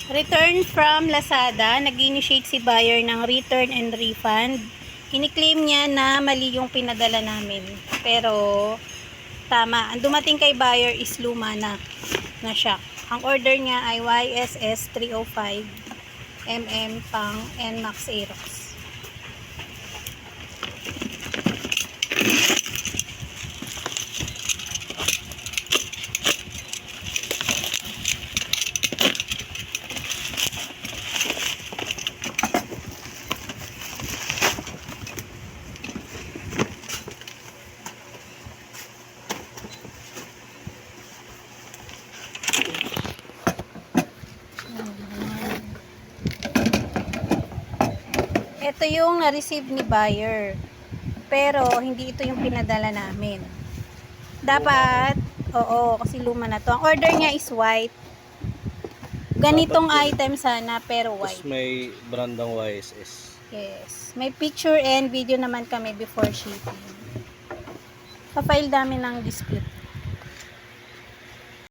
Return from Lazada, nag-initiate si buyer ng return and refund. Kiniklaim niya na mali yung pinadala namin. Pero, tama. Ang dumating kay buyer is luma na siya. Ang order niya ay YSS 305 pang NMAX Aerox. Ito yung na-receive ni buyer. Pero, hindi ito yung pinadala namin. Dapat, oo, kasi luma na to. Ang order niya is white. Ganitong item sana, pero white. Tapos may brandang YSS. Yes. May picture and video naman kami before shipping. Sa file namin ng dispute.